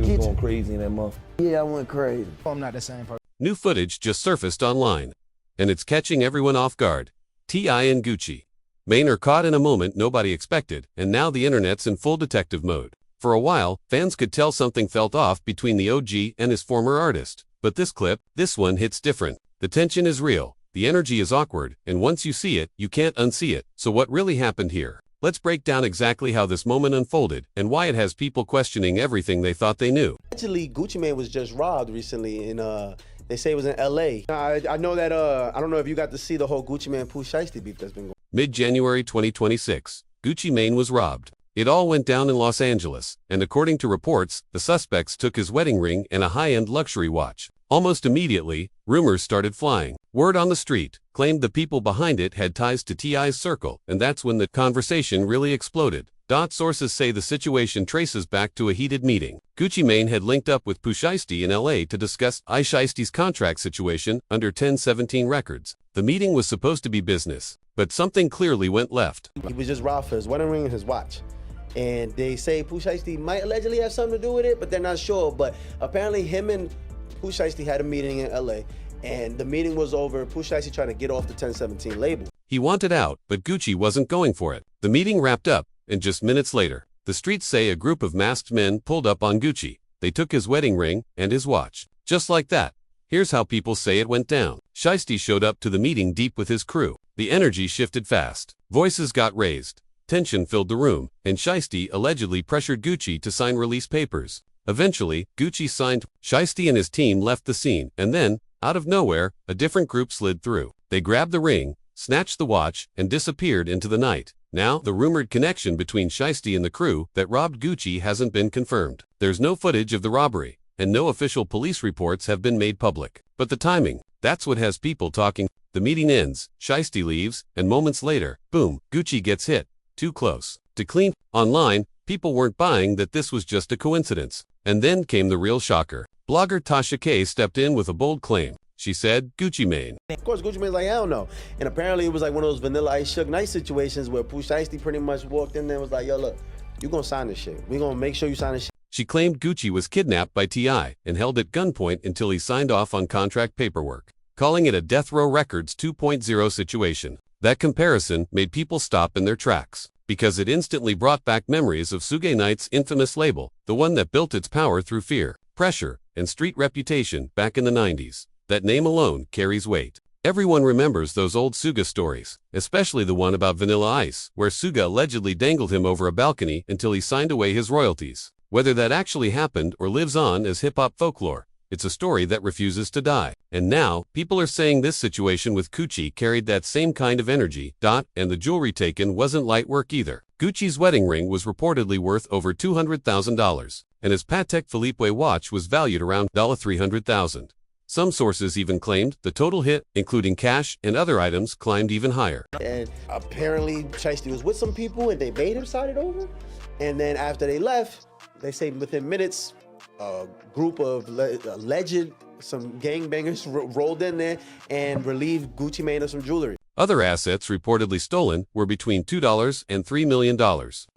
you was going crazy in that month. Yeah, I went crazy. I'm not the same person. New footage just surfaced online, and it's catching everyone off guard. T.I. and Gucci Mane are caught in a moment nobody expected, and now the internet's in full detective mode. For a while, fans could tell something felt off between the OG and his former artist. But this one hits different. The tension is real, the energy is awkward, and once you see it, you can't unsee it. So what really happened here? Let's break down exactly how this moment unfolded and why it has people questioning everything they thought they knew. Actually, Gucci Mane was just robbed recently in they say it was in LA. I know that I don't know if you got to see the whole Gucci Mane Pooh Shiesty beef that's been going on. Mid-January 2026, Gucci Mane was robbed. It all went down in Los Angeles, and according to reports, the suspects took his wedding ring and a high-end luxury watch. Almost immediately, rumors started flying. Word on the street claimed the people behind it had ties to T.I.'s circle, and that's when the conversation really exploded. Sources say the situation traces back to a heated meeting. Gucci Mane had linked up with Pooh Shiesty in LA to discuss Shiesty's contract situation under 1017 Records. The meeting was supposed to be business, but something clearly went left. He was just robbed for his wedding ring and his watch. And they say Pooh Shiesty might allegedly have something to do with it, but they're not sure. But apparently him and Pooh Shiesty had a meeting in LA, and the meeting was over Pooh Shiesty trying to get off the 1017 label. He wanted out, but Gucci wasn't going for it. The meeting wrapped up, and just minutes later, the streets say a group of masked men pulled up on Gucci. They took his wedding ring and his watch. Just like that. Here's how people say it went down. Shiesty showed up to the meeting deep with his crew. The energy shifted fast. Voices got raised. Tension filled the room, and Shiesty allegedly pressured Gucci to sign release papers. Eventually, Gucci signed. Shiesty and his team left the scene, and then, out of nowhere, a different group slid through. They grabbed the ring, snatched the watch, and disappeared into the night. Now, the rumored connection between Shiesty and the crew that robbed Gucci hasn't been confirmed. There's no footage of the robbery, and no official police reports have been made public. But the timing, that's what has people talking. The meeting ends, Shiesty leaves, and moments later, boom, Gucci gets hit. Too close to clean. Online, people weren't buying that this was just a coincidence. And then came the real shocker. Blogger Tasha K stepped in with a bold claim. She said, Gucci Mane. Of course, Gucci Mane's like, hell no. And apparently it was like one of those Vanilla Ice Suge Knight situations where Pooh Shiesty pretty much walked in there and was like, yo, look, you gonna sign this shit. We gonna make sure you sign this shit. She claimed Gucci was kidnapped by T.I. and held at gunpoint until he signed off on contract paperwork, calling it a Death Row Records 2.0 situation. That comparison made people stop in their tracks, because it instantly brought back memories of Suge Knight's infamous label, the one that built its power through fear, pressure, and street reputation back in the 90s. That name alone carries weight. Everyone remembers those old Suga stories, especially the one about Vanilla Ice, where Suga allegedly dangled him over a balcony until he signed away his royalties. Whether that actually happened or lives on as hip-hop folklore, it's a story that refuses to die. And now, people are saying this situation with Gucci carried that same kind of energy. And the jewelry taken wasn't light work either. Gucci's wedding ring was reportedly worth over $200,000, and his Patek Philippe watch was valued around $300,000. Some sources even claimed the total hit, including cash and other items, climbed even higher. And apparently, Shiesty was with some people, and they made him sign it over. And then after they left, they say within minutes, a group of alleged, some gangbangers rolled in there and relieved Gucci Mane of some jewelry. Other assets reportedly stolen were between $2 and $3 million.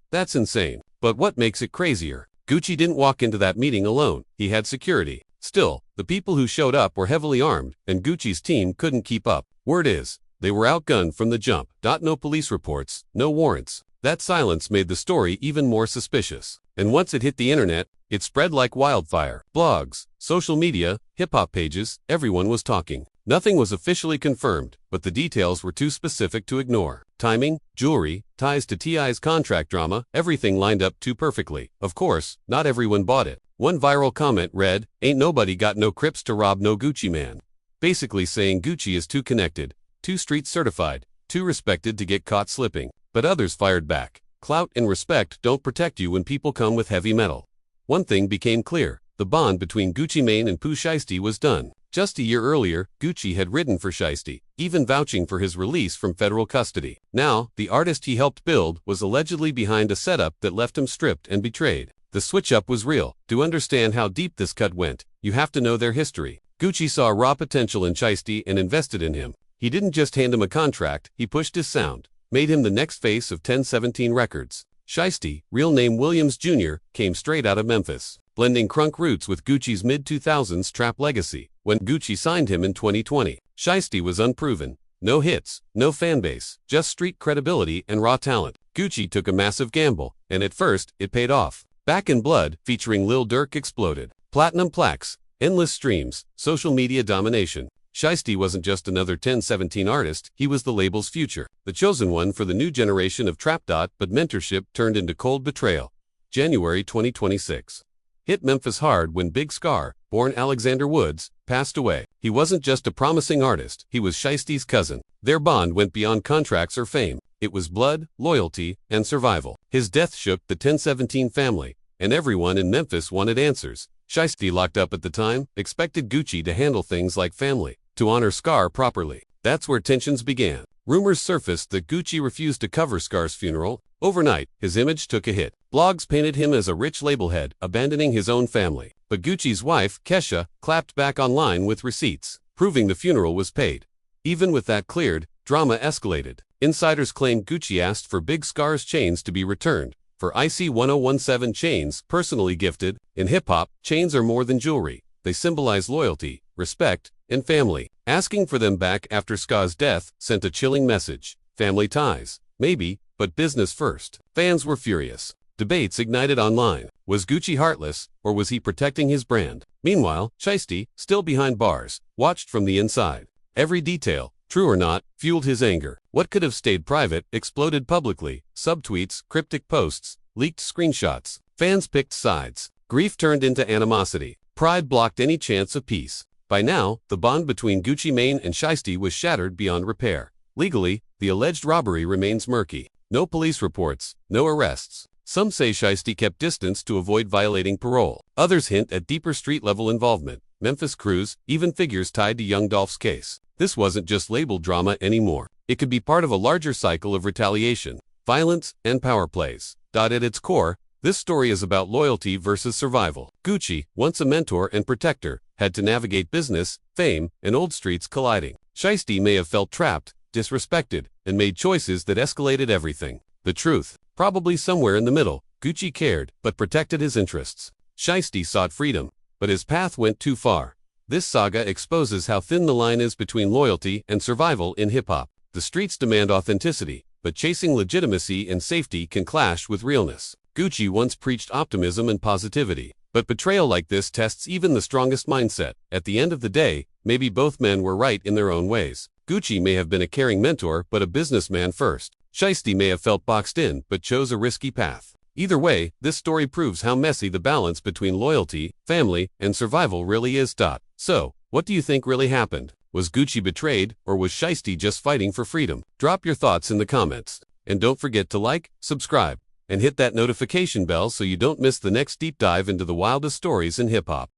That's insane. But what makes it crazier? Gucci didn't walk into that meeting alone. He had security. Still, the people who showed up were heavily armed, and Gucci's team couldn't keep up. Word is, they were outgunned from the jump. No police reports, no warrants. That silence made the story even more suspicious. And once it hit the internet, it spread like wildfire. Blogs, social media, hip-hop pages, everyone was talking. Nothing was officially confirmed, but the details were too specific to ignore. Timing, jewelry, ties to T.I.'s contract drama, everything lined up too perfectly. Of course, not everyone bought it. One viral comment read, "Ain't nobody got no crips to rob no Gucci man." Basically saying Gucci is too connected, too street certified, too respected to get caught slipping. But others fired back. Clout and respect don't protect you when people come with heavy metal. One thing became clear. The bond between Gucci Mane and Pooh Shiesty was done. Just a year earlier, Gucci had written for Shiesty, even vouching for his release from federal custody. Now, the artist he helped build was allegedly behind a setup that left him stripped and betrayed. The switch-up was real. To understand how deep this cut went, you have to know their history. Gucci saw raw potential in Shiesty and invested in him. He didn't just hand him a contract, he pushed his sound, made him the next face of 1017 Records. Shiesty, real name Williams Jr., came straight out of Memphis. blending crunk roots with Gucci's mid-2000s trap legacy. When Gucci signed him in 2020, Shiesty was unproven. No hits, no fanbase, just street credibility and raw talent. Gucci took a massive gamble, and at first, it paid off. Back in Blood, featuring Lil Durk, exploded. Platinum plaques, endless streams, social media domination. Shiesty wasn't just another 1017 artist, he was the label's future, the chosen one for the new generation of trap. But mentorship turned into cold betrayal. January 2026. Hit Memphis hard when Big Scar, born Alexander Woods, passed away. He wasn't just a promising artist, he was Shiesty's cousin. Their bond went beyond contracts or fame. It was blood, loyalty, and survival. His death shook the 1017 family, and everyone in Memphis wanted answers. Shiesty, locked up at the time, expected Gucci to handle things like family, to honor Scar properly. That's where tensions began. Rumors surfaced that Gucci refused to cover Scar's funeral. Overnight, his image took a hit. Blogs painted him as a rich label head, abandoning his own family. But Gucci's wife, Kesha, clapped back online with receipts, proving the funeral was paid. Even with that cleared, drama escalated. Insiders claimed Gucci asked for Big Scar's chains to be returned. For IC 1017 chains, personally gifted. In hip-hop, chains are more than jewelry. They symbolize loyalty, respect, and family. Asking for them back after Scar's death sent a chilling message. Family ties, maybe, but business first. Fans were furious. Debates ignited online. Was Gucci heartless, or was he protecting his brand? Meanwhile, Shiesty, still behind bars, watched from the inside. Every detail, true or not, fueled his anger. What could have stayed private exploded publicly. Subtweets, cryptic posts, leaked screenshots. Fans picked sides. Grief turned into animosity. Pride blocked any chance of peace. By now, the bond between Gucci Mane and Shiesty was shattered beyond repair. Legally, the alleged robbery remains murky. No police reports, no arrests. Some say Shiesty kept distance to avoid violating parole. Others hint at deeper street-level involvement. Memphis crews, even figures tied to Young Dolph's case. This wasn't just label drama anymore. It could be part of a larger cycle of retaliation, violence, and power plays. At its core, this story is about loyalty versus survival. Gucci, once a mentor and protector, had to navigate business, fame, and old streets colliding. Shiesty may have felt trapped, disrespected, and made choices that escalated everything. The truth, probably somewhere in the middle. Gucci cared, but protected his interests. Shiesty sought freedom, but his path went too far. This saga exposes how thin the line is between loyalty and survival in hip-hop. The streets demand authenticity, but chasing legitimacy and safety can clash with realness. Gucci once preached optimism and positivity, but betrayal like this tests even the strongest mindset. At the end of the day, maybe both men were right in their own ways. Gucci may have been a caring mentor, but a businessman first. Shiesty may have felt boxed in, but chose a risky path. Either way, this story proves how messy the balance between loyalty, family, and survival really is. So, what do you think really happened? Was Gucci betrayed, or was Shiesty just fighting for freedom? Drop your thoughts in the comments. And don't forget to like, subscribe, and hit that notification bell so you don't miss the next deep dive into the wildest stories in hip-hop.